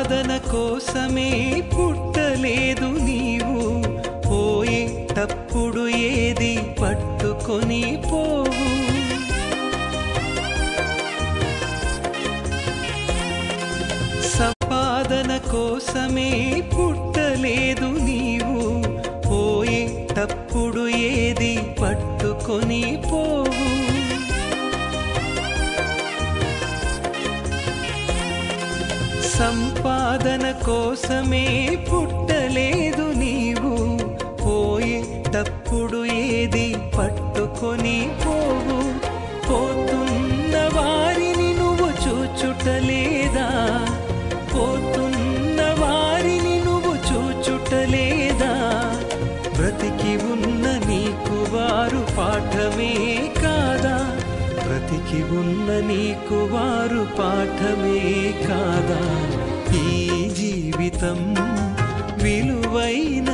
సంపాదన కోసమే పుట్టలేదు నీవు, పోయేటప్పుడు ఏది పట్టుకొని పోవు. సంపాదన కోసమే పుట్టలేదు నీవు, పోయేటప్పుడు ఏది పట్టుకొని పోవు. సంపాదన కోసమే పుట్టలేదు నీవు, పోయేటప్పుడు ఏది పట్టుకొని పోవు. పోతున్న వారిని నువ్వు చూచుటలేదా, పోతున్న వారిని నువ్వు చూచుటలేదా, బ్రతికి ఉన్న నీకు వారు పాఠమే కాదా, బ్రతికి ఉన్న నీకు వారు పాఠమే కాదా. ఈ జీవితం విలువైన